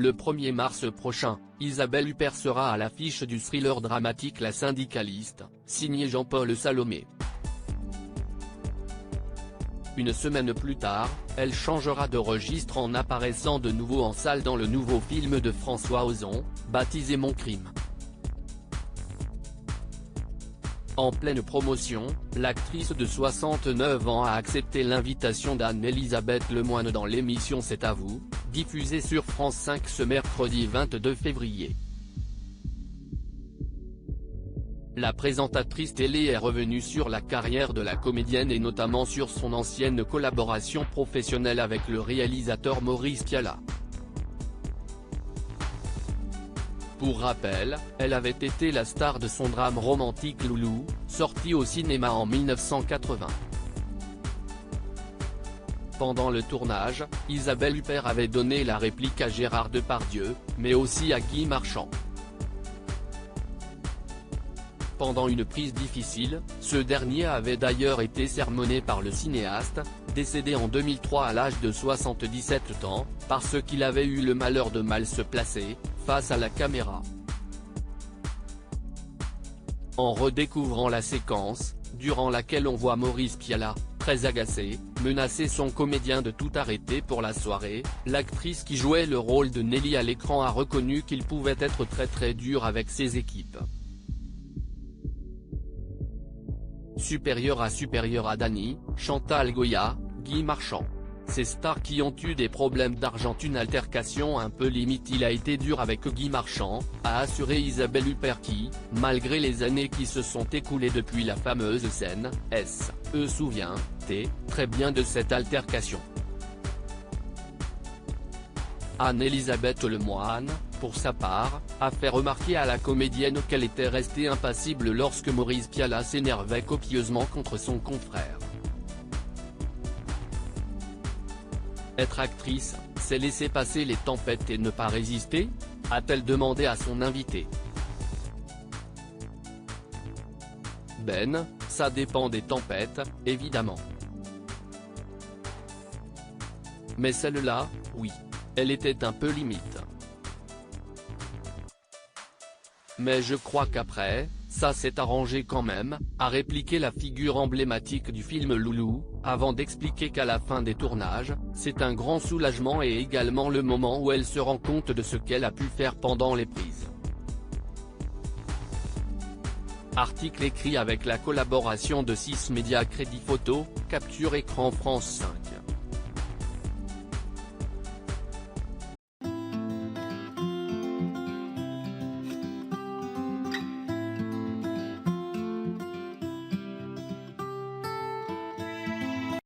Le 1er mars prochain, Isabelle Huppert sera à l'affiche du thriller dramatique La Syndicaliste, signé Jean-Paul Salomé. Une semaine plus tard, elle changera de registre en apparaissant de nouveau en salle dans le nouveau film de François Ozon, baptisé Mon Crime. En pleine promotion, l'actrice de 69 ans a accepté l'invitation d'Anne-Elisabeth Lemoine dans l'émission C'est à vous, diffusée sur France 5 ce mercredi 22 février. La présentatrice télé est revenue sur la carrière de la comédienne et notamment sur son ancienne collaboration professionnelle avec le réalisateur Maurice Pialat. Pour rappel, elle avait été la star de son drame romantique Loulou, sorti au cinéma en 1980. Pendant le tournage, Isabelle Huppert avait donné la réplique à Gérard Depardieu, mais aussi à Guy Marchand. Pendant une prise difficile, ce dernier avait d'ailleurs été sermonné par le cinéaste, décédé en 2003 à l'âge de 77 ans, parce qu'il avait eu le malheur de mal se placer, face à la caméra. En redécouvrant la séquence, durant laquelle on voit Maurice Pialat, très agacé, menacer son comédien de tout arrêter pour la soirée, l'actrice qui jouait le rôle de Nelly à l'écran a reconnu qu'il pouvait être très dur avec ses équipes. Supérieur à Dany, Chantal Goya, Guy Marchand. Ces stars qui ont eu des problèmes d'argent, une altercation un peu limite. Il a été dur avec Guy Marchand, a assuré Isabelle Huppert qui, malgré les années qui se sont écoulées depuis la fameuse scène, souvient très bien de cette altercation. Anne-Elisabeth Lemoine, pour sa part, a fait remarquer à la comédienne qu'elle était restée impassible lorsque Maurice Pialat s'énervait copieusement contre son confrère. Être actrice, c'est laisser passer les tempêtes et ne pas résister ? A-t-elle demandé à son invité. Ça dépend des tempêtes, évidemment. Mais celle-là, oui. Elle était un peu limite. Mais je crois qu'après, ça s'est arrangé quand même, a répliqué la figure emblématique du film Loulou, avant d'expliquer qu'à la fin des tournages, c'est un grand soulagement et également le moment où elle se rend compte de ce qu'elle a pu faire pendant les prises. Article écrit avec la collaboration de 6 médias Crédit Photo, Capture Écran France 5.